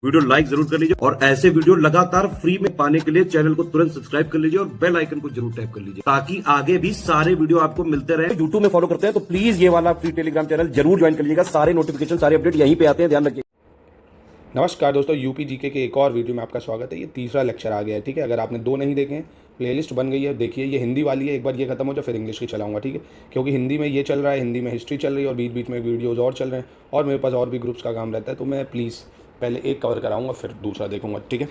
Video like जरूर कर लीजिए और ऐसे वीडियो लगातार फ्री में पाने के लिए चैनल को तुरंत सब्सक्राइब कर लीजिए और बेल आइकन को जरूर टैप कर लीजिए ताकि आगे भी सारे वीडियो आपको मिलते रहे। यूट्यूब में फॉलो करते हैं तो प्लीज ये वाला फ्री टेलीग्राम चैनल जरूर ज्वाइन कर लीजिएगा। सारे नोटिफिकेशन सारे अपडेट यहीं पे आते हैं, ध्यान रखिए। नमस्कार दोस्तों, यूपी जीके के एक और वीडियो में आपका स्वागत है। ये तीसरा लेक्चर आ गया है, ठीक है। अगर आपने दो नहीं देखे हैं, प्लेलिस्ट बन गई है, देखिए। ये हिंदी वाली है, एक बार ये खत्म हो जाए फिर इंग्लिश की चलाऊंगा, ठीक है। क्योंकि हिंदी में ये चल रहा है, हिंदी में हिस्ट्री चल रही है और बीच बीच में वीडियोज़ और चल रहे हैं और मेरे पास और भी ग्रुप्स का काम रहता है, तो मैं प्लीज़ पहले एक कवर कराऊंगा फिर दूसरा देखूंगा, ठीक है।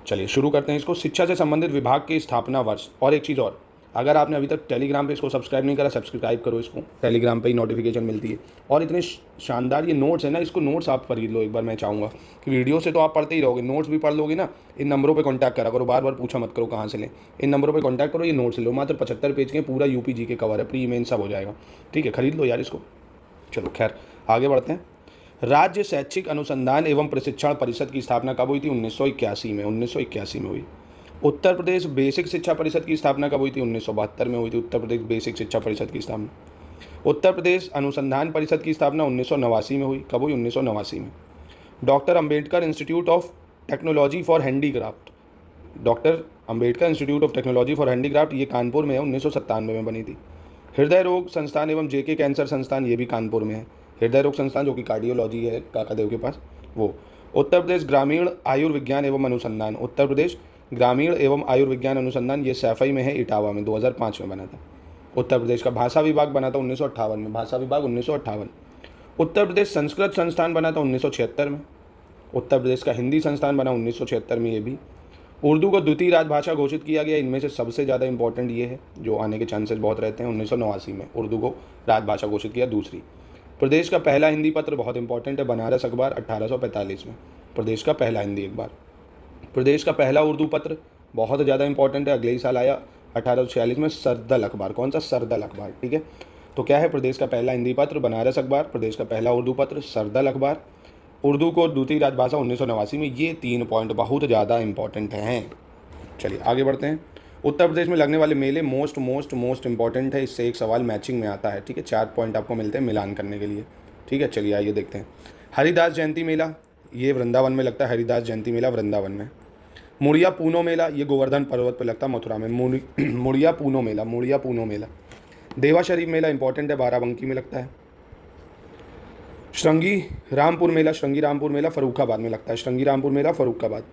चलिए शुरू करते हैं इसको। शिक्षा से संबंधित विभाग के स्थापना वर्ष। और एक चीज़ और, अगर आपने अभी तक टेलीग्राम पे इसको सब्सक्राइब नहीं करा, सब्सक्राइब करो इसको। टेलीग्राम पे ही नोटिफिकेशन मिलती है। और इतने शानदार ये नोट्स है ना, इसको नोट्स आप खरीद लो एक बार। मैं चाहूँगा कि वीडियो से तो आप पढ़ते ही रहोगे, नोट्स भी पढ़ लोगे ना। इन नंबरों पे कांटेक्ट करा करो, बार बार पूछा मत करो कहाँ से लें। इन नंबरों पे कांटेक्ट करो, ये नोट्स लो। मात्र 75 पेज के, पूरा यूपी जी के कवर है, प्री मेन सब हो जाएगा, ठीक है। खरीद लो यार इसको। चलो खैर आगे बढ़ते हैं। राज्य शैक्षिक अनुसंधान एवं प्रशिक्षण परिषद की स्थापना कब हुई थी? 1981 में। 1981 में हुई। उत्तर प्रदेश बेसिक शिक्षा परिषद की स्थापना कब हुई थी? 1972 में हुई थी। उत्तर प्रदेश बेसिक शिक्षा परिषद की स्थापना। उत्तर प्रदेश अनुसंधान परिषद की स्थापना 1989 में हुई। कब हुई? 1989 में। Doctor Ambedkar institute of technology for handicraft. Doctor Ambedkar institute of technology for handicraft, ये कानपुर में है, 1997 में बनी थी। हृदय रोग संस्थान एवं जेके कैंसर संस्थान, ये भी कानपुर में है। हृदय रोग संस्थान जो कि कार्डियोलॉजी है काकादेव के पास, वो। उत्तर प्रदेश ग्रामीण आयुर्विज्ञान एवं अनुसंधान। उत्तर प्रदेश ग्रामीण एवं आयुर्विज्ञान अनुसंधान, ये सैफई में है, इटावा में, 2005 में बना था। उत्तर प्रदेश का भाषा विभाग बना था 1958 में। भाषा विभाग 1958। उत्तर प्रदेश संस्कृत संस्थान बना था 1976 में। उत्तर प्रदेश का हिंदी संस्थान बना 1976 में, ये भी। उर्दू को द्वितीय राजभाषा घोषित किया गया। इनमें से सबसे ज़्यादा इंपॉर्टेंट ये है, जो आने के चांसेस बहुत रहते हैं। 1989 में उर्दू को राजभाषा घोषित किया, दूसरी। प्रदेश का पहला हिंदी पत्र बहुत इंपॉर्टेंट है, बनारस अखबार, 1845 में। प्रदेश का पहला हिंदी अखबार। प्रदेश का पहला उर्दू पत्र बहुत ज़्यादा इंपॉर्टेंट है, अगले ही साल आया 1846 में, सरदल अखबार। कौन सा? सरदल अखबार, ठीक है। तो क्या है? प्रदेश का पहला हिंदी पत्र बनारस अखबार, प्रदेश का पहला उर्दू पत्र सरदल अखबार, उर्दू को द्वितीय राजभाषा 1989 में। ये 3 पॉइंट बहुत ज़्यादा इंपॉर्टेंट हैं। चलिए आगे बढ़ते हैं। उत्तर प्रदेश में लगने वाले मेले मोस्ट इंपॉर्टेंट है। इससे एक सवाल मैचिंग में आता है, ठीक है। 4 पॉइंट आपको मिलते हैं मिलान करने के लिए, ठीक है। चलिए आइए देखते हैं। हरिदास जयंती मेला, ये वृंदावन में लगता है। हरिदास जयंती मेला वृंदावन में। मुड़िया पूनो मेला, ये गोवर्धन पर्वत पर लगता है, मथुरा में। मुड़िया पूनो मेला, मुड़िया पूनो मेला। देवा शरीफ मेला इंपॉर्टेंट है, बाराबंकी में लगता है। श्रृंगी रामपुर मेला, श्रृंगी रामपुर मेला फर्रुखाबाद में लगता है। श्रृंगी रामपुर मेला फर्रुखाबाद।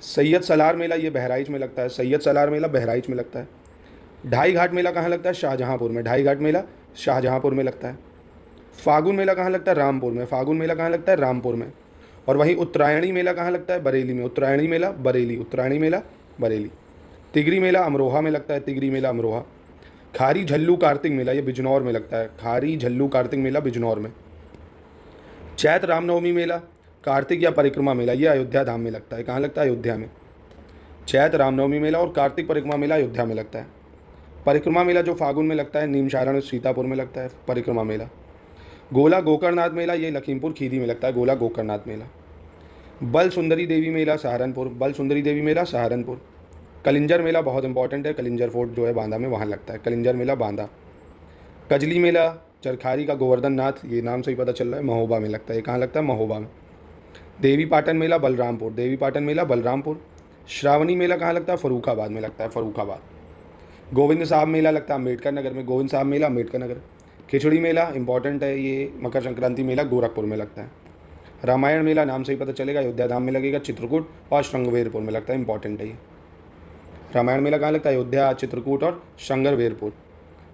सैयद सलार मेला, ये बहराइच में लगता है। सैयद सलार मेला बहराइच में लगता है। ढाई घाट मेला कहाँ लगता है? शाहजहाँपुर में। ढाई घाट मेला शाहजहाँपुर में लगता है। फागुन मेला कहाँ लगता है? रामपुर में। फागुन मेला कहाँ लगता है? रामपुर में। और वहीं उत्तरायणी मेला कहाँ लगता है? बरेली में। उत्तरायणी मेला बरेली, उत्तरायणी मेला बरेली। तिगरी मेला अमरोहा में लगता है। तिगरी मेला अमरोहा। खारी झल्लू कार्तिक मेला, ये बिजनौर में लगता है। खारी झल्लू कार्तिक मेला बिजनौर में। चैत्र रामनवमी मेला, कार्तिक या परिक्रमा मेला, ये अयोध्या धाम में लगता है। कहाँ लगता है? अयोध्या में। चैत्र रामनवमी मेला और कार्तिक परिक्रमा मेला अयोध्या में लगता है। परिक्रमा मेला जो फागुन में लगता है, नीमशारण सीतापुर में लगता है परिक्रमा मेला। गोला गोकर्णनाथ मेला, ये लखीमपुर खीरी में लगता है, गोला गोकर्णनाथ मेला। बल सुंदरी देवी मेला सहारनपुर, बल सुंदरी देवी मेला सहारनपुर। कलिंजर मेला बहुत इंपॉर्टेंट है, कलिंजर फोर्ट जो है बांदा में, वहाँ लगता है। कलिंजर मेला बांदा। कजली मेला चरखारी का गोवर्धन नाथ, ये नाम से ही पता चल रहा है, महोबा में लगता है। कहाँ लगता है? महोबा में। देवी पाटन मेला बलरामपुर, देवी पाटन मेला बलरामपुर। श्रावणी मेला कहाँ लगता है? फर्रुखाबाद में लगता है, फर्रुखाबाद। गोविंद साहब मेला लगता है अम्बेडकर नगर में, गोविंद साहब मेला अम्बेडकर नगर। खिचड़ी मेला इंपॉर्टेंट है, ये मकर संक्रांति मेला गोरखपुर में लगता है। रामायण मेला नाम से ही पता चलेगा, अयोध्या धाम में लगेगा, चित्रकूट और श्रृंगवेरपुर में लगता है, इंपॉर्टेंट है ये। रामायण मेला कहाँ लगता है? अयोध्या, चित्रकूट और श्रृंगवेरपुर।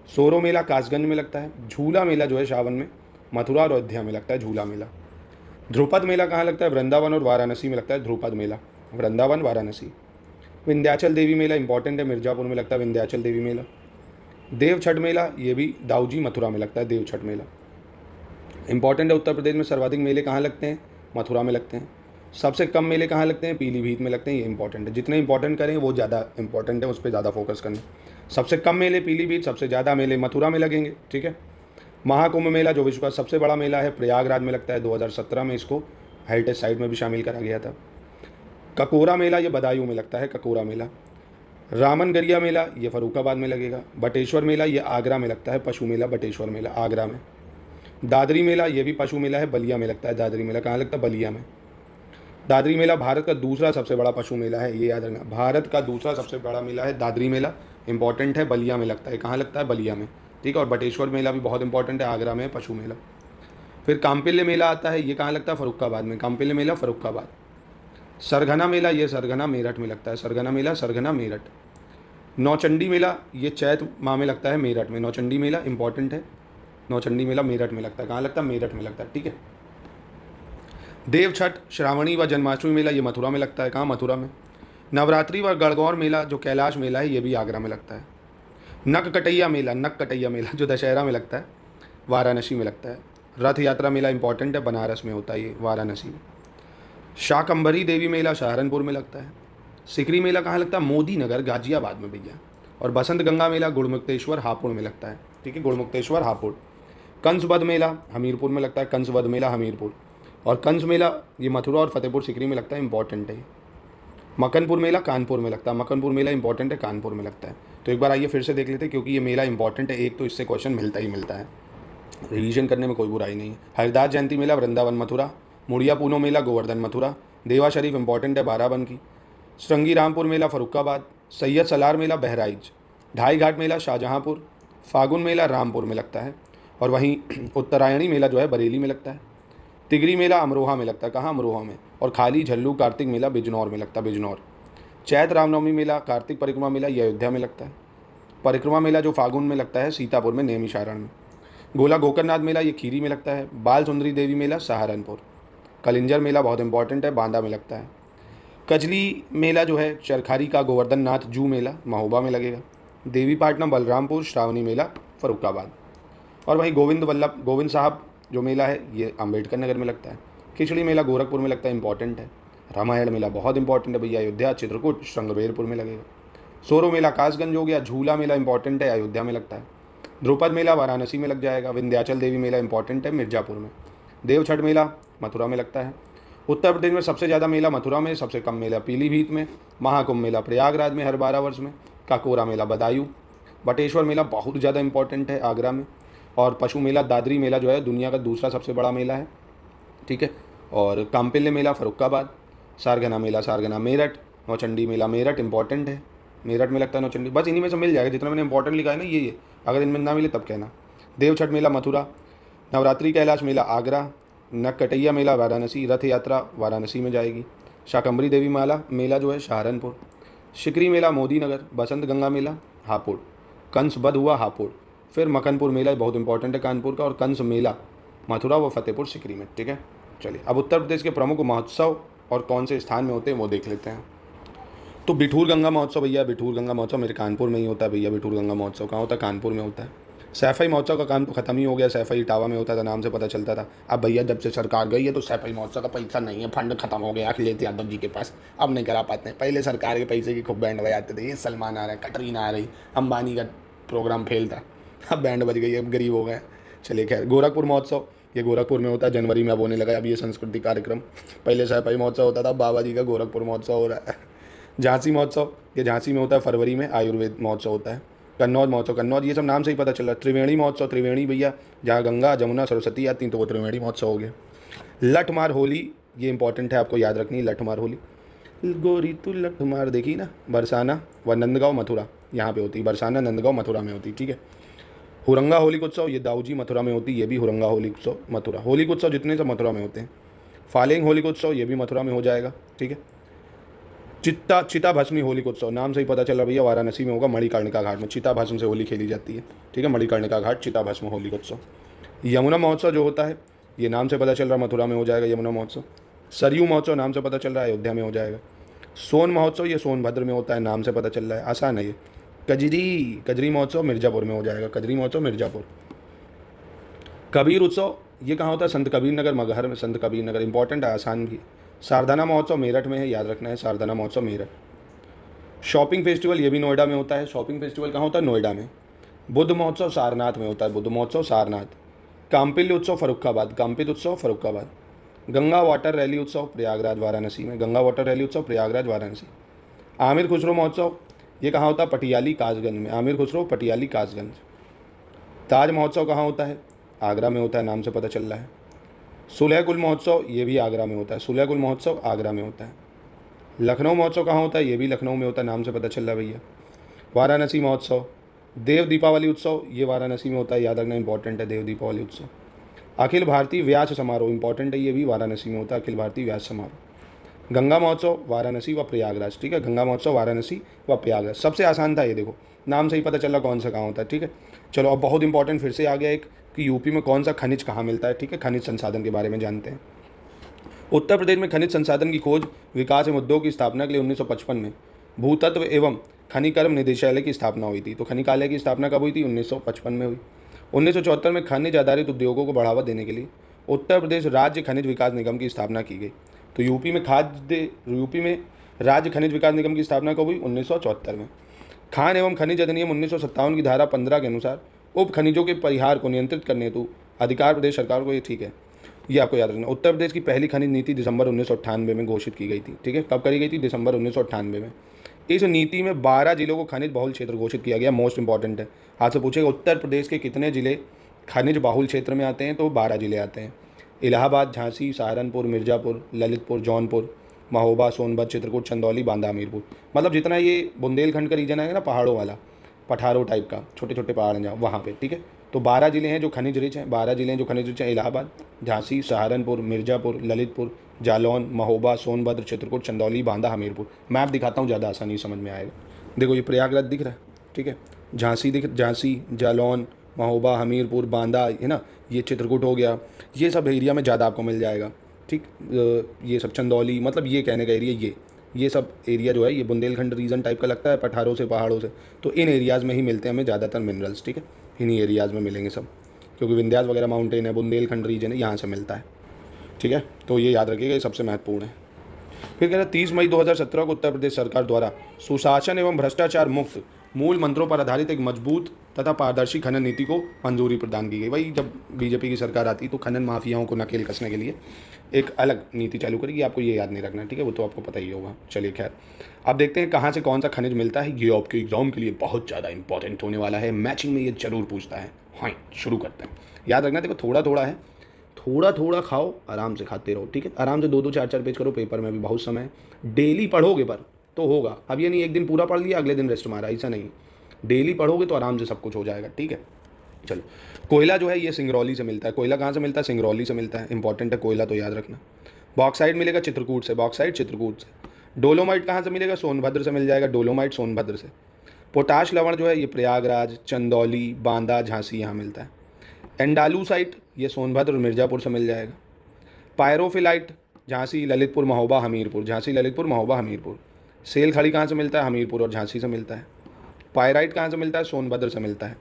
सोरो मेला कासगंज में लगता है। झूला मेला जो है सावन में, मथुरा और अयोध्या में लगता है झूला मेला। ध्रुपद मेला कहाँ लगता है? वृंदावन और वाराणसी में लगता है ध्रुपद मेला, वृंदावन वाराणसी। विंध्याचल देवी मेला इंपॉर्टेंट है, मिर्जापुर में लगता है विंध्याचल देवी मेला। देव छठ मेला, ये भी दाऊजी मथुरा में लगता है, देव छठ मेला इंपॉर्टेंट है। उत्तर प्रदेश में सर्वाधिक मेले कहाँ लगते हैं? मथुरा में लगते हैं। सबसे कम मेले कहाँ लगते हैं? पीलीभीत में लगते हैं, ये इंपॉर्टेंट है। जितने इंपॉर्टेंट करें वो ज़्यादा इंपॉर्टेंट है, उस पर ज़्यादा फोकस करना। सबसे कम मेले पीलीभीत, सबसे ज़्यादा मेले मथुरा में लगेंगे, ठीक है। महाकुंभ मेला जो विश्व का सबसे बड़ा मेला है, प्रयागराज में लगता है। 2017 में इसको हेरिटेज साइट में भी शामिल करा गया था। ककोरा मेला, ये बदायूं में लगता है, ककोरा मेला। रामनगरिया मेला, ये फर्रुखाबाद में लगेगा। बटेश्वर मेला, ये आगरा में लगता है, पशु मेला बटेश्वर मेला आगरा में। दादरी मेला, ये भी पशु मेला है, बलिया में लगता है। दादरी मेला कहाँ लगता है? बलिया में। दादरी मेला भारत का दूसरा सबसे बड़ा पशु मेला है, ये याद रखना। भारत का दूसरा सबसे बड़ा मेला है दादरी मेला, इंपॉर्टेंट है, बलिया में लगता है। कहाँ लगता है? बलिया में, ठीक है। और बटेश्वर मेला भी बहुत इंपॉर्टेंट है, आगरा में है पशु मेला। फिर काम्पिल्य मेला आता है, ये कहाँ लगता है? फर्रुखाबाद में। काम्पिल्य मेला फर्रुखाबाद। सरगना मेला, ये सरगना मेरठ में लगता है। सरगना मेला, सरगना मेरठ। नौचंडी मेला, ये चैत माह में लगता है, मेरठ में। नौचंडी मेला इंपॉर्टेंट है, नौचंडी मेला मेरठ में लगता है। कहाँ लगता है? मेरठ में लगता है, ठीक है। देव छठ, श्रावणी व जन्माष्टमी मेला, ये मथुरा में लगता है। कहाँ? मथुरा में। नवरात्रि व गणगौर मेला जो कैलाश मेला है, ये भी आगरा में लगता है। नक कटैया मेला, नक कटैया मेला जो दशहरा में लगता है, वाराणसी में लगता है। रथ यात्रा मेला इंपॉर्टेंट है, बनारस में होता है ये, वाराणसी में। शाकंभरी देवी मेला सहारनपुर में लगता है। सिकरी मेला कहाँ लगता है? मोदी नगर, गाजियाबाद में भैया। और बसंत गंगा मेला गुड़मुक्तेश्वर हापुड़ में लगता है, ठीक है, गुड़मुक्तेश्वर हापुड़। कंसवध मेला हमीरपुर में लगता है, कंसवध मेला हमीरपुर। और कंस मेला ये मथुरा और फतेहपुर सिकरी में लगता है, इंपॉर्टेंट है। मकनपुर मेला कानपुर में लगता है, मकनपुर मेला इंपॉर्टेंट है, कानपुर में लगता है। तो एक बार आइए फिर से देख लेते हैं, क्योंकि ये मेला इंपॉर्टेंट है, एक तो इससे क्वेश्चन मिलता ही मिलता है, रिवीजन करने में कोई बुराई नहीं है। हरिदास जयंती मेला वृंदावन मथुरा। मुड़िया पूनो मेला गोवर्धन मथुरा। देवा शरीफ इंपॉर्टेंट है, बाराबंकी। श्रृंगी रामपुर मेला फर्रुखाबाद। सैयद सलार मेला बहराइच। ढाई घाट मेला शाहजहाँपुर। फागुन मेला रामपुर में लगता है। और वहीं उत्तरायणी मेला जो है बरेली में लगता है। तिगरी मेला अमरोहा में लगता है। कहाँ? अमरोहा में। और खाली झल्लू कार्तिक मेला बिजनौर में लगता है, बिजनौर। चैत रामनवमी मेला कार्तिक परिक्रमा मेला ये अयोध्या में लगता है। परिक्रमा मेला जो फागुन में लगता है सीतापुर में, नैमिषारण में। गोला गोकर्णनाथ मेला ये खीरी में लगता है। बाल सुंदरी देवी मेला सहारनपुर। कलिंजर मेला बहुत इंपॉर्टेंट है, बांदा में लगता है। कजली मेला जो है चरखारी का गोवर्धन नाथ जू मेला महोबा में लगेगा। देवी पाटना बलरामपुर। श्रावणी मेला फर्रुखाबाद। और वहीं गोविंद साहब जो मेला है ये अम्बेडकर नगर में लगता है। खिचड़ी मेला गोरखपुर में लगता है, इंपॉर्टेंट है। रामायण मेला बहुत इंपॉर्टेंट है भैया, अयोध्या चित्रकूट श्रृंगबेरपुर में लगेगा। सोरो मेला कासगंज हो गया। झूला मेला इंपॉर्टेंट है, अयोध्या में लगता है। ध्रुपद मेला वाराणसी में लग जाएगा। विंध्याचल देवी मेला इंपॉर्टेंट है, मिर्जापुर में। देव छठ मेला मथुरा में लगता है। उत्तर प्रदेश में सबसे ज़्यादा मेला मथुरा में, सबसे कम मेला पीलीभीत में। महाकुंभ मेला प्रयागराज में हर 12 वर्ष में। काकोरा मेला बदायूं। बटेश्वर मेला बहुत ज़्यादा इंपॉर्टेंट है, आगरा में। और पशु मेला दादरी मेला जो है दुनिया का दूसरा सबसे बड़ा मेला है, ठीक है। और काम्पिल्य मेला फर्रुखाबाद। सारगना मेला सारगना मेरठ। नौचंडी मेला मेरठ इंपॉर्टेंट है, मेरठ में लगता है नौचंडी। बस इन्हीं में से मिल जाएगा, जितना मैंने इंपॉर्टेंट लिखा है ना ये। अगर इनमें ना मिले तब कहना। देव छठ मेला मथुरा। नवरात्रि कैलाश मेला आगरा। नक कटैया मेला वाराणसी। रथ यात्रा वाराणसी में जाएगी। शाकंभरी देवी मेला जो है सहारनपुर। शिकरी मेला मोदी नगर। बसंत गंगा मेला हापुड़। कंस बध हुआ हापुड़। फिर मकनपुर मेला बहुत इंपॉर्टेंट है कानपुर का। और कंस मेला मथुरा व फतेहपुर सिकरी में, ठीक है। चलिए अब उत्तर प्रदेश के प्रमुख महोत्सव और कौन से स्थान में होते हैं वो देख लेते हैं। तो बिठूर गंगा महोत्सव भैया, बिठूर गंगा महोत्सव मेरे कानपुर में ही होता है भैया। बिठूर गंगा महोत्सव कहाँ होता है? कानपुर में होता है। सैफई महोत्सव का काम तो खत्म ही हो गया, सैफई इटावा में होता था, नाम से पता चलता था। अब भैया जब से सरकार गई है तो सैफई महोत्सव का पैसा नहीं है, फंड खत्म हो गया अखिलेश यादव जी के पास, अब नहीं करा पाते हैं। पहले सरकार के पैसे की खूब बैंड बजाते थे, ये सलमान आ रहा है, कटरीना आ रही, अंबानी का प्रोग्राम फेल था, अब बैंड बज गई, अब गरीब हो गए। चलिए खैर, गोरखपुर महोत्सव ये गोरखपुर में होता है, जनवरी में अब होने लगा अब ये सांस्कृतिक कार्यक्रम। पहले सैफई महोत्सव होता था, बाबा जी का गोरखपुर महोत्सव हो रहा है। झांसी महोत्सव ये झांसी में होता है, फरवरी में आयुर्वेद महोत्सव होता है। कन्नौज महोत्सव, कन्नौज ये सब नाम से ही पता चल रहा है। त्रिवेणी महोत्सव, त्रिवेणी भैया जहाँ गंगा जमुना सरस्वती आती हैं तो वो त्रिवेणी महोत्सव हो गया। लठमार होली ये इंपॉर्टेंट है, आपको याद रखनी है। लठमार होली, गोरी तू लठमार देखी ना, बरसाना व नंदगांव मथुरा यहाँ पे होती है। बरसाना नंदगांव मथुरा में होती है, ठीक है। हुरंगा होलिक उत्सव ये दाऊजी मथुरा में होती है, ये भी हुरंगा होलिक उत्सव मथुरा। होलिक उत्सव जितने सब मथुरा में होते हैं। फालेंग होलिक उत्सव ये भी मथुरा में हो जाएगा, ठीक है। चिता भस्मी होलिक उत्सव नाम से ही पता चला भैया, वाराणसी में होगा, मणिकर्णिका घाट में चिता भस्म से होली खेली जाती है, ठीक है। मणिकर्णिका घाट चिता भस्म होलिक उत्सव। यमुना महोत्सव जो होता है ये नाम से पता चल रहा है मथुरा में हो जाएगा, यमुना महोत्सव। सरयू महोत्सव नाम से पता चल रहा है अयोध्या में हो जाएगा। सोन महोत्सव ये सोनभद्र में होता है, नाम से पता चल रहा है, आसान है ये। कजरी महोत्सव मिर्जापुर में हो जाएगा, कजरी महोत्सव मिर्जापुर। कबीर उत्सव ये कहाँ होता है? संत कबीर नगर मगहर में, संत कबीर नगर इंपॉर्टेंट है, आसान भी। सारदाना महोत्सव मेरठ में है, याद रखना है, सारदाना महोत्सव मेरठ। शॉपिंग फेस्टिवल ये भी नोएडा में होता है। शॉपिंग फेस्टिवल कहाँ होता है? नोएडा में। बुद्ध महोत्सव सारनाथ में होता है, बुद्ध महोत्सव सारनाथ। काम्पिल्य उत्सव फर्रुखाबाद, काम्पित उत्सव फर्रुखाबाद। गंगा वाटर रैली उत्सव प्रयागराज वाराणसी में, गंगा वाटर रैली उत्सव प्रयागराज वाराणसी। आमिर खुसरो महोत्सव ये कहाँ होता है? पटियाली कासगंज में, आमिर खुसरो पटियाली कासगंज। ताज महोत्सव कहाँ होता है? आगरा में होता है, नाम से पता चल रहा है। सुलह-कुल महोत्सव ये भी आगरा में होता है, सुलह-कुल महोत्सव आगरा में होता है। लखनऊ महोत्सव कहाँ होता है? ये भी लखनऊ में होता है, नाम से पता चल रहा है भैया। वाराणसी महोत्सव, देव दीपावली उत्सव ये वाराणसी में होता है, याद रखना इंपॉर्टेंट है देव दीपावली उत्सव। अखिल भारतीय व्यास समारोह इंपॉर्टेंट है, ये भी वाराणसी में होता है, अखिल भारतीय व्यास समारोह। गंगा महोत्सव वाराणसी व प्रयागराज, ठीक है, गंगा महोत्सव वाराणसी व प्रयागराज। सबसे आसान था ये, देखो नाम से ही पता चला कौन सा कहाँ होता है, ठीक है। चलो अब बहुत इंपॉर्टेंट फिर से आ गया एक कि यूपी में कौन सा खनिज कहाँ मिलता है, ठीक है, खनिज संसाधन के बारे में जानते हैं। उत्तर प्रदेश में खनिज संसाधन की खोज, विकास एवं उद्योग की स्थापना के लिए 1955 में भूतत्व एवं खनिकर्म निदेशालय की स्थापना हुई थी। तो खनिकालय की स्थापना कब हुई थी? 1955 में हुई। 1974 में खनिज आधारित उद्योगों को बढ़ावा देने के लिए उत्तर प्रदेश राज्य खनिज विकास निगम की स्थापना की गई। तो यूपी में राज्य खनिज विकास निगम की स्थापना कब हुई? 1974 में। खान एवं खनिज अधिनियम 1957 की धारा 15 के अनुसार उप खनिजों के परिहार को नियंत्रित करने हेतु अधिकार प्रदेश सरकार को, ये ठीक है, ये आपको याद रखना। उत्तर प्रदेश की पहली खनिज नीति दिसंबर 1998 में घोषित की गई थी, ठीक है, कब करी गई थी? दिसंबर 1998 में। इस नीति में 12 जिलों को खनिज बहुल क्षेत्र घोषित किया गया। मोस्ट इंपॉर्टेंट है, आपसे पूछेगा उत्तर प्रदेश के कितने जिले खनिज बाहुल क्षेत्र में आते हैं? तो 12 जिले आते हैं। इलाहाबाद, झांसी, सहारनपुर, मिर्ज़ापुर, ललितपुर, जौनपुर, महोबा, सोनभद्र, चित्रकूट, चंदौली, बांदा, हमीरपुर। मतलब जितना ये बुंदेलखंड का रीजन है ना, पहाड़ों वाला, पठारों टाइप का, छोटे छोटे पहाड़ हैं जहाँ, वहाँ पे, ठीक है। तो 12 जिले हैं जो खनिज रिच हैं, 12 जिले हैं जो खनिज रिच हैं। इलाहाबाद, झांसी, सहारनपुर, मिर्ज़ापुर, ललितपुर, जालौन, महोबा, सोनभद्र, चित्रकूट, चंदौली, बांदा, हमीरपुर। मैप दिखाता हूँ, ज़्यादा आसानी समझ में आएगा। देखो ये प्रयागराज दिख रहा है, ठीक है, झांसी, जालौन, महोबा, हमीरपुर, बांदा, है ना, ये चित्रकूट हो गया। ये सब एरिया में ज़्यादा आपको मिल जाएगा, ठीक। ये सब चंदौली, मतलब ये कहने का एरिया, ये सब एरिया जो है ये बुंदेलखंड रीजन टाइप का लगता है, पठारों से, पहाड़ों से। तो इन एरियाज़ में ही मिलते हैं हमें ज़्यादातर मिनरल्स, ठीक है, इन्हीं एरियाज़ में मिलेंगे सब, क्योंकि विंध्यास वगैरह माउंटेन है, बुंदेलखंड रीजन है, यहाँ से मिलता है, ठीक है। तो ये याद रखिएगा, ये सबसे महत्वपूर्ण है। फिर कह रहे 30 मई 2017 को उत्तर प्रदेश सरकार द्वारा सुशासन एवं भ्रष्टाचार मुक्त मूल मंत्रों पर आधारित एक मजबूत तथा पारदर्शी खनन नीति को मंजूरी प्रदान की गई। भाई जब बीजेपी की सरकार आती तो खनन माफियाओं को नकेल कसने के लिए एक अलग नीति चालू करेगी, आपको ये याद नहीं रखना, ठीक है, वो तो आपको पता ही होगा। चलिए खैर, अब देखते हैं कहाँ से कौन सा खनिज मिलता है। ये आपके एग्जाम के लिए बहुत ज़्यादा इंपॉर्टेंट होने वाला है, मैचिंग में ये जरूर पूछता है। हाँ, शुरू करते हैं। याद रखना, देखो थोड़ा थोड़ा है, थोड़ा थोड़ा खाओ, आराम से खाते रहो, ठीक है, आराम से 2-2 4-4 पेज करो, पेपर में भी बहुत समय है। डेली पढ़ोगे पर तो होगा। अब ये नहीं एक दिन पूरा पढ़ लिया अगले दिन रेस्ट मारा, ऐसा नहीं, डेली पढ़ोगे तो आराम से सब कुछ हो जाएगा, ठीक है। चलो, कोयला जो है ये सिंगरौली से मिलता है। कोयला कहाँ से मिलता है? सिंगरौली से मिलता है, इंपॉर्टेंट है कोयला, तो याद रखना। बॉक्साइड मिलेगा चित्रकूट से, बॉक्साइड चित्रकूट से। डोलोमाइट कहाँ से मिलेगा? सोनभद्र से मिल जाएगा, डोलोमाइट सोनभद्र से। पोटाश लवण जो है ये प्रयागराज, चंदौली, बांदा, झांसी यहाँ मिलता है। एंडालूसाइट ये सोनभद्र और मिर्ज़ापुर से मिल जाएगा। पायरोफिलाइट झांसी, ललितपुर, महोबा, हमीरपुर, झांसी, ललितपुर, महोबा, हमीरपुर। सेल खड़ी कहाँ से मिलता है? हमीरपुर और झांसी से मिलता है। पायराइट कहाँ से मिलता है? सोनभद्र से मिलता है।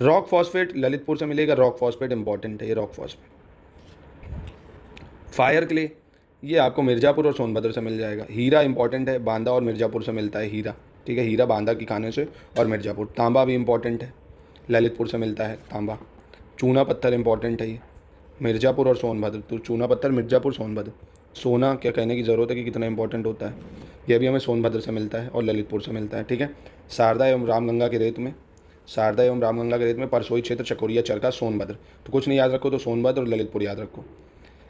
रॉक फॉस्फेट ललितपुर से मिलेगा, रॉक फॉस्फेट इंपॉर्टेंट है ये, रॉक फॉस्फेट। फायर क्ले ये आपको मिर्ज़ापुर और सोनभद्र से मिल जाएगा। हीरा इंपॉर्टेंट है, बांदा और मिर्ज़ापुर से मिलता है हीरा, ठीक है, हीरा बांदा की खाने से और मिर्ज़ापुर। तांबा भी इंपॉर्टेंट है, ललितपुर से मिलता है तांबा। चूना पत्थर इंपॉर्टेंट है ये, मिर्ज़ापुर और सोनभद्र। तो चूना पत्थर मिर्ज़ापुर, सोनभद्र। सोना क्या कहने की ज़रूरत है कि कितना इंपॉर्टेंट होता है, यह भी हमें सोनभद्र से मिलता है और ललितपुर से मिलता है, ठीक है। शारदा एवं रामगंगा के रेत में, शारदा एवं रामगंगा के रेत में परसोई क्षेत्र, चकोरिया, चरका, सोनभद्र। तो कुछ नहीं याद रखो तो सोनभद्र और ललितपुर याद रखो।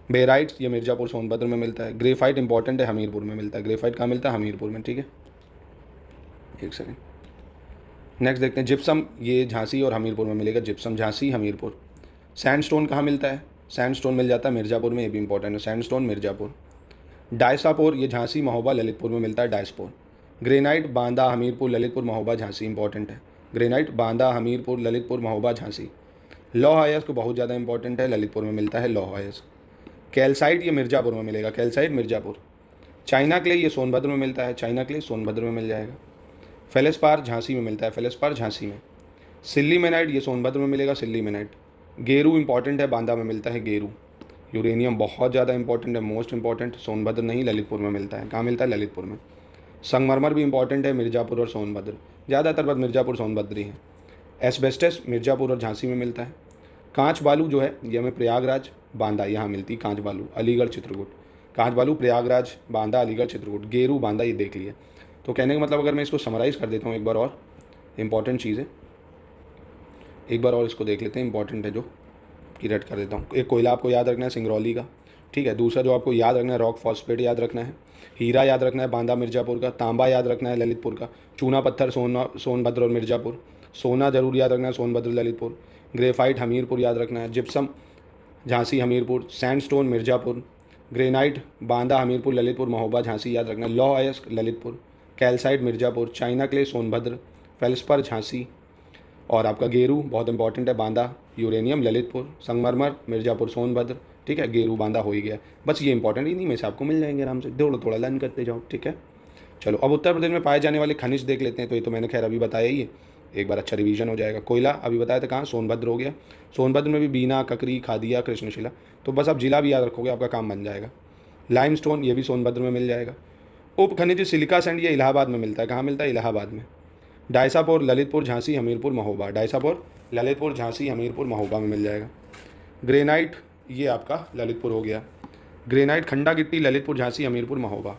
बेराइट ये मिर्ज़ापुर, सोनभद्र में मिलता है। ग्रेफाइट इंपॉर्टेंट है, हमीरपुर में मिलता है। ग्रेफाइट कहाँ मिलता है? हमीरपुर में, ठीक है। एक सेकेंड, नेक्स्ट देखते हैं। जिप्सम ये झांसी और हमीरपुर में मिलेगा, जिप्सम झांसी, हमीरपुर। सैंडस्टोन कहाँ मिलता है? सैंडस्टोन मिल जाता है मिर्ज़ापुर में, ये भी इंपॉर्टेंट है, सैंडस्टोन मिर्ज़ापुर। डायसापोर ये झांसी, महोबा, ललितपुर में मिलता है, diaspore. Granite Banda, Hamirpur, Lalitpur, Mahoba, Jhansi, important है। ग्रेनाइट बांदा, हमीरपुर, ललितपुर, महोबा, झांसी। लौह अयस्क बहुत ज़्यादा इंपॉर्टेंट है, ललितपुर में मिलता है लौह अयस्क। कैल्साइट ये मिर्ज़ापुर में मिलेगा, कैल्साइट मिर्ज़ापुर। चाइना क्ले ये सोनभद्र में मिलता है, चाइना क्ले सोनभद्र में मिल जाएगा। फेलेस्पार झांसी में मिलता है, फेलेस्पार झांसी में। सिल्लीमेनाइट ये सोनभद्र में मिलेगा, सिल्लीमेनाइट। गेरू इंपॉर्टेंट है, बांदा में मिलता है गेरू। यूरेनियम बहुत ज़्यादा इंपॉर्टेंट है, मोस्ट इंपॉर्टेंट, सोनभद्र नहीं ललितपुर में मिलता है। कहाँ मिलता है? ललितपुर में। संगमरमर भी इंपॉर्टेंट है, मिर्ज़ापुर और सोनभद्र, ज़्यादातर बात मिर्ज़ापुर सोनभद्र ही है। एस्बेस्टस मिर्ज़ापुर और झांसी में मिलता है। कांच बालू जो है ये हमें प्रयागराज, बांदा यहाँ मिलती है, कांच बालू, अलीगढ़, चित्रकूट। कांच बालू प्रयागराज, बांदा, अलीगढ़, चित्रकूट। गेरू, बांदा, ये देख लिए। तो कहने का मतलब अगर मैं इसको समराइज़ कर देता हूँ एक बार और, इंपॉर्टेंट चीज़ है, एक बार और इसको देख लेते हैं, इंपॉर्टेंट है जो आपकी रेड कर देता हूँ। एक कोयला आपको याद रखना है सिंगरौली का, ठीक है। दूसरा जो आपको याद रखना है रॉक फॉस्फेट याद रखना है। हीरा याद रखना है बांदा मिर्ज़ापुर का। तांबा याद रखना है ललितपुर का। चूना पत्थर सोनभद्र और मिर्ज़ापुर। सोना जरूर याद रखना है सोनभद्र ललितपुर। ग्रेफाइट हमीरपुर याद रखना है। Gypsum Jhansi Hamirpur. Sandstone Mirzapur. Granite Banda Hamirpur Lalitpur Mahoba Jhansi याद रखना है। लौह अयस्क Lalitpur. Calcite Mirzapur. China clay Sonbhadra. Feldspar Jhansi. और आपका गेरू बहुत इंपॉर्टेंट है बांदा। यूरेनियम ललितपुर। संगमरमर मिर्ज़ापुर सोनभद्र, ठीक है। गेरू बांदा हो ही गया। बस ये इंपॉर्टेंट, इन्हीं में से आपको मिल जाएंगे आराम से, थोड़ा थोड़ा लर्न करते जाओ, ठीक है। चलो अब उत्तर प्रदेश में पाए जाने वाले खनिज देख लेते हैं। तो ये तो मैंने खैर अभी बताया ही है, एक बार अच्छा रिवीजन हो जाएगा। कोयला अभी बताया था कहाँ, सोनभद्र हो गया। सोनभद्र में भी बीना, ककरी, खादिया, कृष्णशिला, तो बस आप जिला भी याद रखोगे आपका काम बन जाएगा। लाइमस्टोन ये भी सोनभद्र में मिल जाएगा। उप खनिज सिलिका सैंड ये इलाहाबाद में मिलता है। कहाँ मिलता है, इलाहाबाद में। डायसापोर ललितपुर झांसी हमीरपुर महोबा। डायसापोर ललितपुर झांसी हमीरपुर महोबा में मिल जाएगा। ग्रेनाइट ये आपका ललितपुर हो गया। ग्रेनाइट खंडा गिट्टी ललितपुर झांसी हमीरपुर महोबा।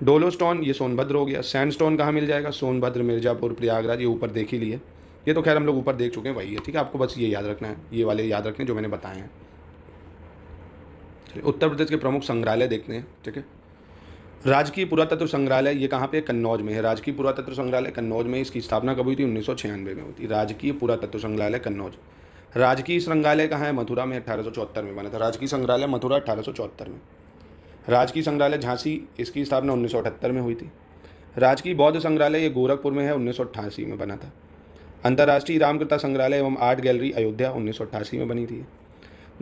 डोलोस्टोन ये सोनभद्र हो गया। सैंडस्टोन कहाँ मिल जाएगा, सोनभद्र मिर्ज़ापुर प्रयागराज, ये ऊपर देख ही लिए, ये तो खैर हम लोग ऊपर देख चुके हैं, वही है, ठीक है। आपको बस ये याद रखना है, ये वाले याद रखने जो मैंने बताए हैं। चलिए उत्तर प्रदेश के प्रमुख संग्रहालय देखते हैं, ठीक है। राजकीय पुरातत्व संग्रहालय ये कहाँ पे, कन्नौज में है। राजकीय पुरातत्व संग्रहालय कन्नौज में, इसकी स्थापना कब हुई थी, 1996 में हुई थी। राजकीय पुरातत्व संग्रहालय कन्नौज। राजकीय संग्रहालय कहाँ है, मथुरा में, 1874 में बना था। राजकीय संग्रहालय मथुरा 1874 में। राजकीय संग्रहालय झांसी, इसकी स्थापना 1978 में हुई थी। राजकीय बौद्ध संग्रहालय ये गोरखपुर में है, 1988 में बना था। अंतर्राष्ट्रीय रामकथा संग्रहालय एवं आर्ट गैलरी अयोध्या 1988 में बनी थी।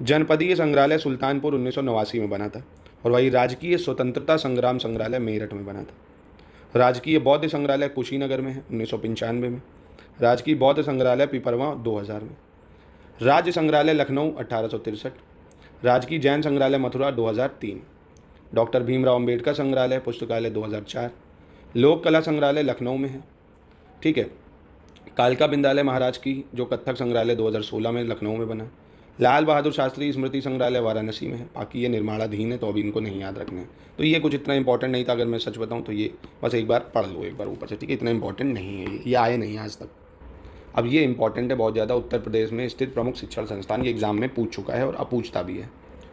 जनपदीय संग्रहालय सुल्तानपुर 1989 में बना था। और वही राजकीय स्वतंत्रता संग्राम संग्रहालय मेरठ में बना था। राजकीय बौद्ध संग्रहालय कुशीनगर में है, 1995 में। राजकीय बौद्ध संग्रहालय पिपरवा 2000 में। राज्य संग्रहालय लखनऊ 1863। राजकीय जैन संग्रहालय मथुरा 2003। डॉक्टर भीमराव अंबेडकर संग्रहालय पुस्तकालय 2004। लोक कला संग्रहालय लखनऊ में है, ठीक है। कालका बिंदालय महाराज की जो कत्थक संग्रहालय 2016 में लखनऊ में बना। लाल बहादुर शास्त्री स्मृति संग्रहालय वाराणसी में है, बाकी ये निर्माणाधीन है तो अभी इनको नहीं याद रखना है। तो ये कुछ इतना इंपॉर्टेंट नहीं था, अगर मैं सच बताऊँ तो ये बस एक बार पढ़ लो एक बार ऊपर से, ठीक है। इतना इंपॉर्टेंट नहीं है ये आए नहीं आज तक। अब ये इंपॉर्टेंट है बहुत ज़्यादा। उत्तर प्रदेश में स्थित प्रमुख शिक्षण संस्थान, ये एग्जाम में पूछ चुका है और अब पूछता भी है,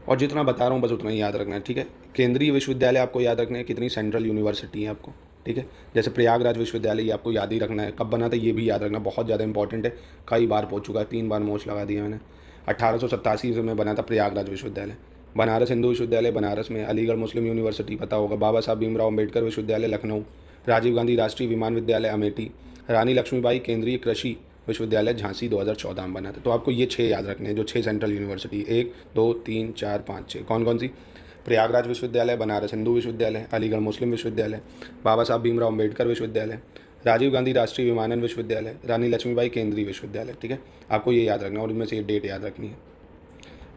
और जितना बता रहा हूँ बस उतना ही याद रखना है, ठीक है। केंद्रीय विश्वविद्यालय आपको याद रखना है, कितनी सेंट्रल यूनिवर्सिटी है आपको, ठीक है। जैसे प्रयागराज विश्वविद्यालय ये आपको याद ही रखना है, कब बना था ये भी याद रखना, बहुत ज़्यादा इंपॉर्टेंट है। कई बार पूछ चुका है, 3 बार मोच लगा दिया मैंने। 1887 में बना था प्रयागराज विश्वविद्यालय। बनारस हिंदू विश्वविद्यालय बनारस में। अलीगढ़ मुस्लिम यूनिवर्सिटी पता होगा। बाबा साहब भीमराव अम्बेडकर विश्वविद्यालय लखनऊ। राजीव गांधी राष्ट्रीय विमान विद्यालय अमेठी। रानी लक्ष्मीबाई केंद्रीय कृषि विश्वविद्यालय झांसी 2014 में बना था। तो आपको ये 6 याद रखने हैं, जो 6 सेंट्रल यूनिवर्सिटी, 1 2 3 4 5 6 कौन कौन सी, प्रयागराज विश्वविद्यालय, बनारस हिंदू विश्वविद्यालय, अलीगढ़ मुस्लिम विश्वविद्यालय, बाबा साहब भीमराव अम्बेडकर विश्वविद्यालय, राजीव गांधी राष्ट्रीय विमानन विश्वविद्यालय, रानी लक्ष्मीबाई केंद्रीय विश्वविद्यालय, ठीक है। आपको ये याद रखना और इनमें से ये डेट याद रखनी है।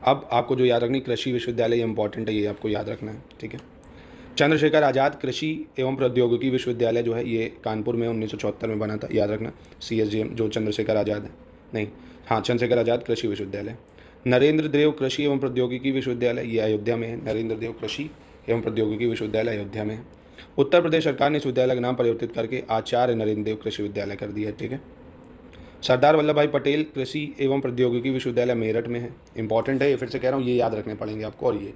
अब आपको जो याद रखनी, कृषि विश्वविद्यालय, ये इंपॉर्टेंट है, ये आपको याद रखना है, ठीक है। चंद्रशेखर आज़ाद कृषि एवं प्रौद्योगिकी विश्वविद्यालय जो है ये कानपुर में 1974 में बना था, याद रखना। CSGM जो चंद्रशेखर आज़ाद है, नहीं हाँ चंद्रशेखर आज़ाद कृषि विश्वविद्यालय। नरेंद्र देव कृषि एवं प्रौद्योगिकी विश्वविद्यालय ये अयोध्या में है। नरेंद्र देव कृषि एवं प्रौद्योगिकी विश्वविद्यालय अयोध्या में है। उत्तर प्रदेश सरकार ने इस विद्यालय का नाम परिवर्तित करके आचार्य नरेंद्र देव कृषि विद्यालय कर दिया है, ठीक है। सरदार वल्लभ भाई पटेल कृषि एवं प्रौद्योगिकी विश्वविद्यालय मेरठ में है, इंपॉर्टेंट है ये, फिर से कह रहा हूँ ये याद रखने पड़ेंगे आपको। और ये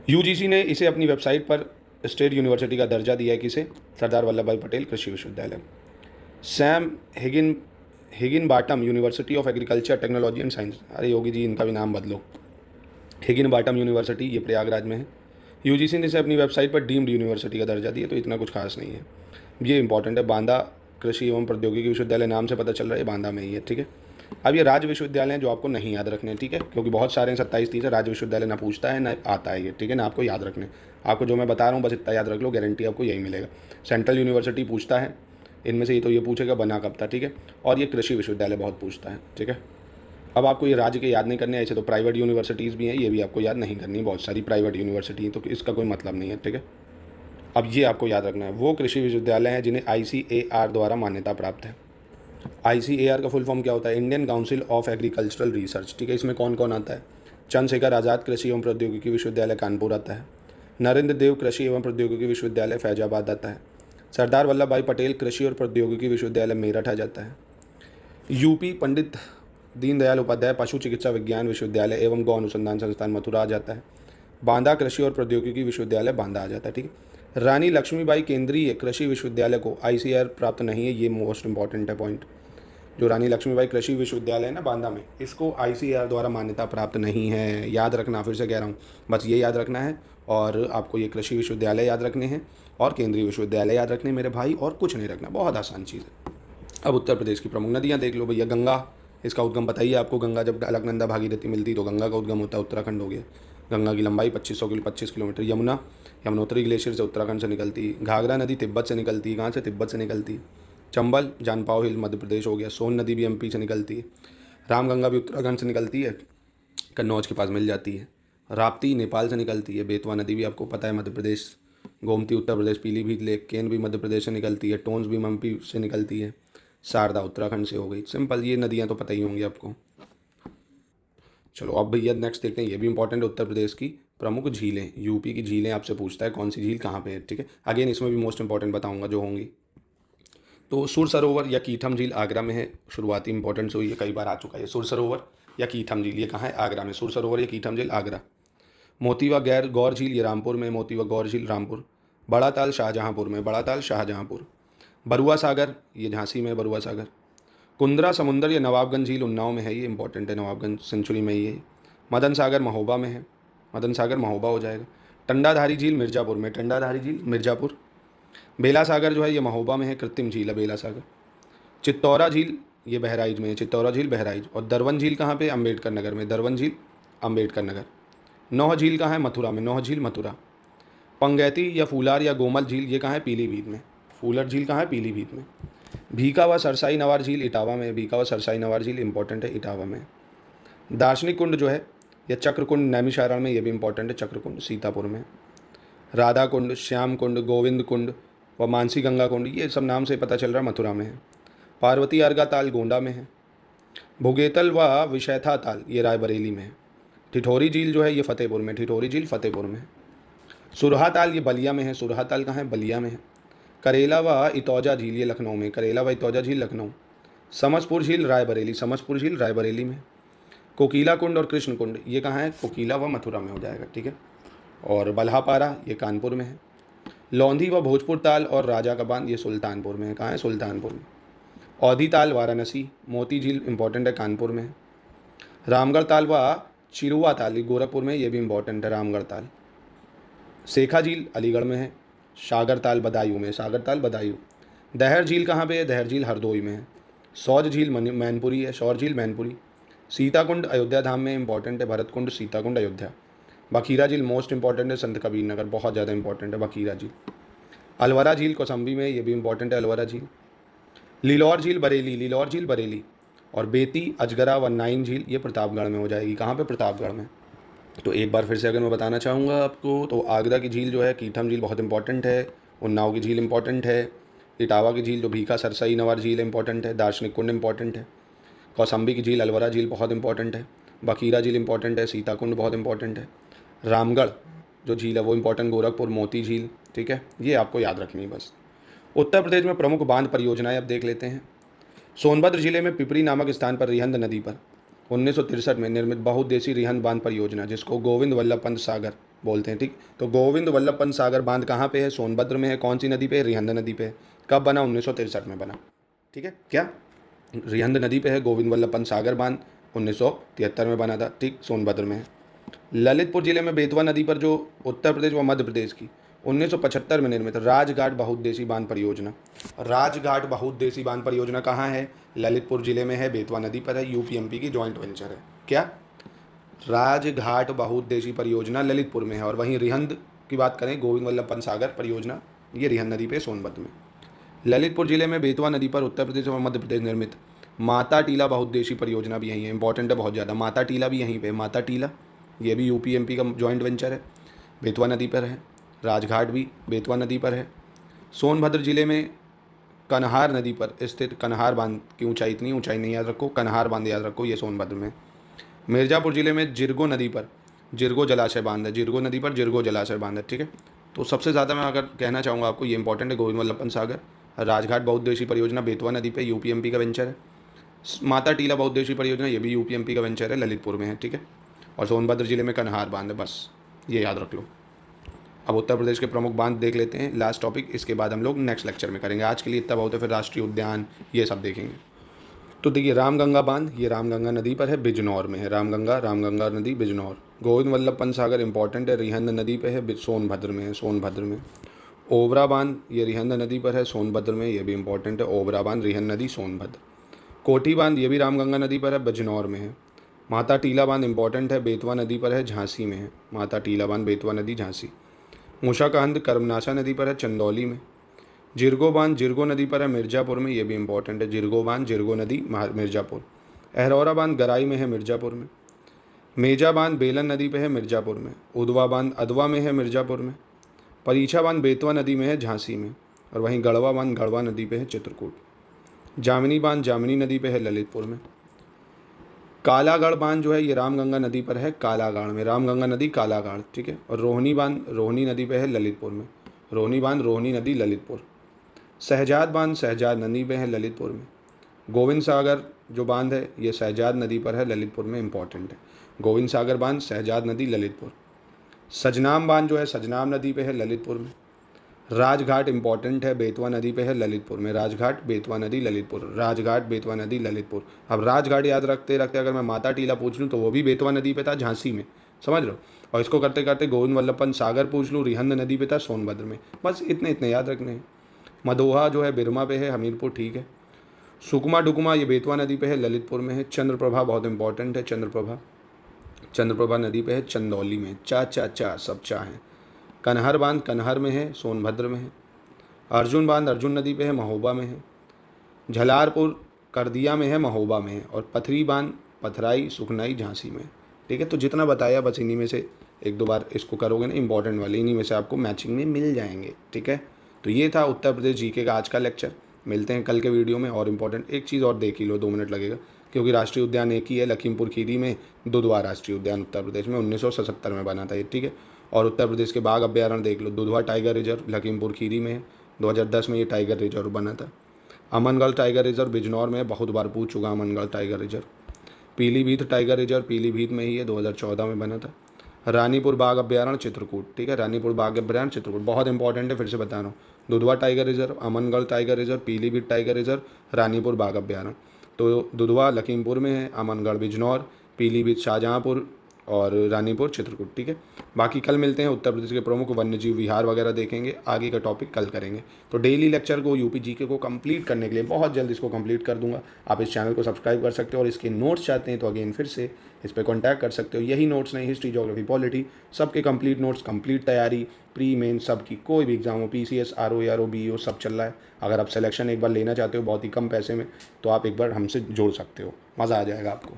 UGC ने इसे अपनी वेबसाइट पर स्टेट यूनिवर्सिटी का दर्जा दिया है, किसे, सरदार वल्लभ भाई पटेल कृषि विश्वविद्यालय। Sam Higginbottom University of Agriculture Technology and Science, अरे योगी जी इनका भी नाम बदलो। हिगिन बाटम यूनिवर्सिटी ये प्रयागराज में है। UGC ने इसे अपनी वेबसाइट पर डीम्ड यूनिवर्सिटी का दर्जा दिया, तो इतना कुछ खास नहीं है, ये इंपॉर्टेंट है। बांदा कृषि एवं प्रौद्योगिकी विश्वविद्यालय नाम से पता चल रहा है बांदा में ही है, ठीक है। अब ये राज्य विश्वविद्यालय हैं जो आपको नहीं याद रखने, ठीक है, क्योंकि बहुत सारे 27-30 राज्य विश्वविद्यालय ना पूछता है ना आता है ये, ठीक है ना, आपको याद रखने। आपको जो मैं बता रहा हूँ बस इतना याद रख लो, गारंटी आपको यही मिलेगा। सेंट्रल यूनिवर्सिटी पूछता है इनमें से, ये तो ये पूछेगा बना कब था, ठीक है। और ये कृषि विश्वविद्यालय बहुत पूछता है, ठीक है। अब आपको ये राज्य के याद नहीं करने, ऐसे तो प्राइवेट यूनिवर्सिटीज़ भी हैं, ये भी आपको याद नहीं करनी, बहुत सारी प्राइवेट यूनिवर्सिटी, तो इसका कोई मतलब नहीं है, ठीक है। अब ये आपको याद रखना है, वो कृषि विश्वविद्यालय हैं जिन्हें ICAR द्वारा मान्यता प्राप्त है। ICAR का फुल फॉर्म क्या होता है, Indian council of agricultural research, ठीक है। इसमें कौन कौन आता है, चंद्रशेखर आज़ाद कृषि एवं प्रौद्योगिकी विश्वविद्यालय कानपुर आता है। नरेंद्र देव कृषि एवं प्रौद्योगिकी विश्वविद्यालय फैजाबाद आता है। सरदार वल्लभ भाई पटेल कृषि और प्रौद्योगिकी विश्वविद्यालय मेरठ आ जाता है। UP पंडित दीनदयाल उपाध्याय पशु चिकित्सा विज्ञान विश्वविद्यालय एवं गौ अनुसंधान संस्थान मथुरा आ जाता है। बांदा कृषि और प्रौद्योगिकी विश्वविद्यालय बांदा आ जाता है, ठीक है। रानी लक्ष्मीबाई केंद्रीय कृषि विश्वविद्यालय को ICAR प्राप्त नहीं है, ये मोस्ट इंपॉर्टेंट है पॉइंट। जो रानी लक्ष्मीबाई कृषि विश्वविद्यालय है ना बांदा में, इसको ICAR द्वारा मान्यता प्राप्त नहीं है, याद रखना, फिर से कह रहा हूँ, बस ये याद रखना है। और आपको ये कृषि विश्वविद्यालय याद रखने हैं और केंद्रीय विश्वविद्यालय याद रखने हैं मेरे भाई, और कुछ नहीं रखना, बहुत आसान चीज़ है। अब उत्तर प्रदेश की प्रमुख नदियाँ देख लो भैया। गंगा, इसका उद्गम बताइए आपको। गंगा जब अलकनंदा भागीरथी मिलती तो गंगा का उद्गम होता है, उत्तराखंड हो गया। गंगा की लंबाई 25 किलोमीटर। यमुना, यमुनोत्री ग्लेशियर से उत्तराखंड से निकलती है। घाघरा नदी तिब्बत से निकलती है, कहाँ से? तिब्बत से निकलती है। चंबल, जानपाव हिल मध्य प्रदेश हो गया। सोन नदी भी MP से निकलती है। रामगंगा भी उत्तराखंड से निकलती है, कन्नौज के पास मिल जाती है। राप्ती नेपाल से निकलती है। बेतवा नदी भी आपको पता है मध्य प्रदेश। गोमती उत्तर प्रदेश। पीलीभीत लेक, केन भी मध्य प्रदेश से निकलती है। टोन्स भी MP से निकलती है। शारदा उत्तराखंड से हो गई। सिंपल, ये नदियाँ तो पता ही होंगी आपको। चलो अब भैया नेक्स्ट देखते हैं, ये भी इंपॉर्टेंट है, उत्तर प्रदेश की प्रमुख झीलें। यूपी की झीलें आपसे पूछता है कौन सी झील कहाँ पे है, ठीक है। अगेन इसमें भी मोस्ट इंपॉर्टेंट बताऊंगा जो होंगी। तो सुर सरोवर या कीठम झील आगरा में है, शुरुआती इंपॉर्टेंस हुई है, कई बार आ चुका है। सुर सरोवर या कीठम झील ये कहाँ है? आगरा में। सुर सरोवर या कीठम झील आगरा। मोती व गौर झील ये रामपुर में। मोती व गौर झील रामपुर। बड़ा ताल शाहजहाँपुर में। बड़ा ताल शाहजहाँपुर। बरुआ सागर ये झांसी में, बरुआ सागर। कुंद्रा समुंदर या नवाबगंज झील उन्नाव में है, ये इंपॉर्टेंट है, नवाबगंज सेंचुरी में ही है। मदन सागर महोबा में है, मदन सागर महोबा हो जाएगा। टंडाधारी झील मिर्ज़ापुर में। टंडाधारी झील मिर्ज़ापुर। बेला सागर जो है ये महोबा में है, कृत्रिम झील है बेला सागर। चित्तौरा झील ये बहराइच में है, चित्तौरा झील बहराइच। और दरवन झील कहाँ पे? अम्बेडकर नगर में। दरवन झील अम्बेडकर नगर। नौह झील कहाँ है? मथुरा में। नौह झील मथुरा। पंगैती या फूलार या गोमल झील ये कहाँ है? पीलीभीत में। फूलर झील कहाँ है? पीलीभीत में। भीका व सरसाई नवार झील इटावा में। भीका व सरसाई नवार झील इंपॉर्टेंट है, इटावा में। दार्शनिक कुंड जो है या चक्रकुंड नैमिषारण्य में, ये भी इंपॉर्टेंट है, चक्रकुंड सीतापुर में। राधा कुंड, श्याम कुंड, गोविंद कुंड व मानसी गंगा कुंड ये सब नाम से पता चल रहा है मथुरा में है। पार्वती अर्गा ताल गोंडा में है। भुगेतल व विशैथा ताल ये रायबरेली में है। ठिठोरी झील जो है ये फतेहपुर में। ठिठोरी झील फतेहपुर में है। सुरहा ताल ये बलिया में है। सुरहा ताल कहाँ है? बलिया में है। करेला व इतौजा झील ये लखनऊ में। करेला व इतौजा झील लखनऊ। समसपुर झील रायबरेली। समसपुर झील रायबरेली में। कोकीला कुंड और कृष्ण कुंड ये कहाँ है? कोकीला व मथुरा में हो जाएगा, ठीक है। और बल्हापारा ये कानपुर में है। लौंधी व भोजपुर ताल और राजा का बांध ये सुल्तानपुर में है। कहाँ है? सुल्तानपुर में। औधी ताल वाराणसी। मोती झील इंपॉर्टेंट है, कानपुर में है। रामगढ़ ताल व चिरुआ ताल ये गोरखपुर में, ये भी इंपॉर्टेंट है, रामगढ़ ताल। सेखा झील अलीगढ़ में है। सागर ताल बदायूं में। सागर ताल बदायूं। दहर झील कहाँ पे है? दहर झील हरदोई में है। सौज झील मैनपुरी है। सौर झील मैनपुरी। सीताकुंड अयोध्या धाम में इंपॉर्टेंट है, भरतकुंड सीताकुंड अयोध्या। बखीरा झील मोस्ट इंपॉर्टेंट है, संत कबीर नगर, बहुत ज़्यादा इंपॉर्टेंट है बखीरा झील। अलवरा झील कौसम्बी में, ये भी इंपॉर्टेंट है अलवरा झील। लिलौर झील बरेली। लिलौर झील बरेली। और बेती अजगरा व नाइन झील ये प्रतापगढ़ में हो जाएगी। कहाँ पे? प्रतापगढ़ में। तो एक बार फिर से अगर मैं बताना चाहूँगा आपको तो आगरा की झील जो है कीठम झील बहुत इंपॉर्टेंट है। उन्नाव की झील इंपॉर्टेंट है। इटावा की झील जो भीखा सरसाई नवार झील इंपॉर्टेंट है। दार्शनिक कुंड इंपॉर्टेंट है। कौसम्बी की झील अलवरा झील बहुत इंपॉर्टेंट है। बखीरा झील इंपॉर्टेंट है। सीताकुंड बहुत इंपॉर्टेंट है। रामगढ़ जो झील है वो इंपॉर्टेंट। गोरखपुर मोती झील, ठीक है, ये आपको याद रखनी है बस। उत्तर प्रदेश में प्रमुख बांध परियोजनाएं अब देख लेते हैं। सोनभद्र जिले में पिपरी नामक स्थान पर रिहंद नदी पर 1963 में निर्मित बहुउद्देशीय रिहंद बांध परियोजना, जिसको गोविंद वल्लभ पंत सागर बोलते हैं, ठीक। तो गोविंद वल्लभ पंत सागर बांध कहाँ पे है? सोनभद्र में है। कौन सी नदी पे है? रिहंद नदी पे है। कब बना? 1963 में बना, ठीक है। क्या रिहंद नदी पे है गोविंद वल्लभ पंत सागर बांध, 1973 में बना था, ठीक, सोनभद्र में है। ललितपुर जिले में बेतवा नदी पर जो उत्तर प्रदेश व मध्य प्रदेश की 1975 में निर्मित राजघाट बहुउद्देशीय बांध परियोजना। राजघाट बहुउद्देशीय बांध परियोजना कहाँ है? ललितपुर जिले में है, बेतवा नदी पर है, UP-MP की जॉइंट वेंचर है। क्या? राजघाट बहुउद्देशीय परियोजना ललितपुर में है। और वहीं रिहंद की बात करें, गोविंद वल्लभ पंत सागर परियोजना, ये रिहंद नदी पे सोनभद्र में। ललितपुर जिले में बेतवा नदी पर उत्तर प्रदेश और मध्य प्रदेश निर्मित माता टीला बहुउद्देशीय परियोजना भी यहीं है। इंपॉर्टेंट है बहुत ज़्यादा। माता टीला भी यहीं पे। माता टीला ये भी UP-MP का जॉइंट वेंचर है, बेतवा नदी पर है। राजघाट भी बेतवा नदी पर है। सोनभद्र जिले में कन्हार नदी पर स्थित कन्हार बांध की ऊंचाई, इतनी ऊंचाई नहीं याद रखो, कन्हार बांध याद रखो, ये सोनभद्र में। मिर्ज़ापुर जिले में जिरगो नदी पर जिरगो जलाशय बांध है। जिरगो नदी पर जिरगो जलाशय बांध है, ठीक है। तो सबसे ज़्यादा मैं अगर कहना चाहूँगा आपको, ये इंपॉर्टेंट है, गोविंद वल्लभ पंत सागर। राजघाट बहुउद्देशीय परियोजना बेतवा नदी पे, UP-MP का वेंचर है। माता टीला बहुउद्देशीय परियोजना, ये भी यूपीएमपी का वेंचर है, ललितपुर में है, ठीक है। और सोनभद्र जिले में कन्हार बांध है, बस ये याद रख लो। अब उत्तर प्रदेश के प्रमुख बांध देख लेते हैं, लास्ट टॉपिक, इसके बाद हम लोग नेक्स्ट लेक्चर में करेंगे। आज के लिए इतना बहुत है, फिर राष्ट्रीय उद्यान ये सब देखेंगे। तो देखिए रामगंगा बांध, ये रामगंगा नदी पर है, बिजनौर में है। रामगंगा नदी बिजनौर। गोविंद वल्लभ पंत सागर इंपॉर्टेंट है, रिहंद नदी पे है, सोनभद्र में है, सोनभद्र में। ओबरा बांध, ये रिहंद नदी पर है, सोनभद्र में, ये भी इंपॉर्टेंट है, ओबरा बांध, रिहंद नदी, सोनभद्र। कोठी बांध, ये भी रामगंगा नदी पर है, बिजनौर में है। माता टीला बांध इंपॉर्टेंट है, बेतवा नदी पर है, झांसी में है। माता टीला बांध, बेतवा नदी, झांसी। मूषाकंद कर्मनाशा नदी पर है, चंदौली में। जिरगो बांध, जिरगो नदी पर है, मिर्ज़ापुर में, ये भी इंपॉर्टेंट है, जिरगो बांध, जिरगो नदी, मिर्ज़ापुर। अहरौरा बांध गराई में है, मिर्ज़ापुर में। मेजा बांध बेलन नदी पे है, मिर्ज़ापुर में। उदवा बांध अदवा में है, मिर्ज़ापुर में। परीछा बांध बेतवा नदी में है, झांसी में। और वहीं गढ़वा बांध गढ़वा नदी पे है, चित्रकूट। जामिनी बांध जामिनी नदी पे है, ललितपुर में। कालागढ़ बांध जो है ये रामगंगा नदी पर है, कालागढ़ में, रामगंगा नदी कालागढ़, ठीक है। और रोहिणी बांध रोहिणी नदी पे है, ललितपुर में। रोहिणी बांध रोहिणी नदी, ललितपुर। शहजाद बांध शहजाद नदी पे है, ललितपुर में। गोविंद सागर जो बांध है ये शहजाद नदी पर है, ललितपुर में, इंपॉर्टेंट है। गोविंद सागर बांध शहजाद नदी, ललितपुर। सजनाम बांध जो है सजनाम नदी पे है, ललितपुर में। राजघाट इंपॉर्टेंट है, बेतवा नदी पे है, ललितपुर में। राजघाट बेतवा नदी, ललितपुर। राजघाट बेतवा नदी, ललितपुर। अब राजघाट याद रखते रखते अगर मैं माता टीला पूछ लूँ तो वो भी बेतवा नदी पे था, झांसी में, समझ लो। और इसको करते करते गोविंद वल्लभ पंत सागर पूछ लूँ, रिहंद नदी पे था, सोनभद्र में। बस इतने याद रखने हैं। मदोहा जो है बिरमा पे है, हमीरपुर, ठीक है। सुकमा डुकमा ये बेतवा नदी पे है, ललितपुर में है। चंद्रप्रभा बहुत इंपॉर्टेंट है, चंद्रप्रभा नदी पे है, चंदौली में। चा सब चा है। कन्हर बांध कन्हर में है, सोनभद्र में है। अर्जुन बांध अर्जुन नदी पे है, महोबा में है। झलारपुर करदिया में है, महोबा में है। और पथरी बांध पथराई सुखनाई, झांसी में, ठीक है। तो जितना बताया बस इन्हीं में से एक दो बार इसको करोगे ना, इंपॉर्टेंट वाले इन्हीं में से आपको मैचिंग में मिल जाएंगे, ठीक है। तो ये था उत्तर प्रदेश जीके का आज का लेक्चर। मिलते हैं कल के वीडियो में। और इम्पॉर्टेंट एक चीज़ और देख ही लो, 2 मिनट लगेगा, क्योंकि राष्ट्रीय उद्यान एक ही है, लखीमपुर खीरी में। दुधवा राष्ट्रीय उद्यान उत्तर प्रदेश में 1977 में बना था ये, ठीक है। और उत्तर प्रदेश के बाघ अभ्यारण्य देख लो, दुधवा टाइगर रिजर्व लखीमपुर खीरी में है, 2010 में ये टाइगर रिजर्व बना था। अमनगढ़ टाइगर रिजर्व बिजनौर में, बहुत बार पूछ चुका Amangarh tiger reserve. Pilibhit tiger reserve Pilibhit में ही है, 2014 में बना था। रानीपुर बाघ अभ्यारण्य चित्रकूट, ठीक है। रानीपुर बाघ अभ्यारण्य चित्रकूट बहुत इंपॉर्टेंट है, फिर से बता रहा हूँ। Dudhwa tiger reserve, Amangarh tiger reserve, Pilibhit tiger reserve, Ranipur बाघ अभ्यारण्य। तो दुधवा लखीमपुर में है, अमनगढ़ बिजनौर, पीलीभीत शाहजहाँपुर और रानीपुर चित्रकूट, ठीक है। बाकी कल मिलते हैं, उत्तर प्रदेश के प्रमुख वन्यजीव विहार वगैरह देखेंगे, आगे का टॉपिक कल करेंगे। तो डेली लेक्चर को यूपी जीके को कंप्लीट करने के लिए बहुत जल्द इसको कंप्लीट कर दूंगा। आप इस चैनल को सब्सक्राइब कर सकते हो और इसके नोट्स चाहते हैं तो अगेन फिर से इस पर कॉन्टैक्ट कर सकते हो। यही नोट्स नहीं, हिस्ट्री ज्योग्राफी पॉलिटी सबके कंप्लीट नोट्स, कंप्लीट तैयारी, प्री मेन सबकी, कोई भी एग्जाम हो, PCS RO ARO BO सब चल रहा है। अगर आप सिलेक्शन एक बार लेना चाहते हो बहुत ही कम पैसे में तो आप एक बार हमसे जोड़ सकते हो, मज़ा आ जाएगा आपको।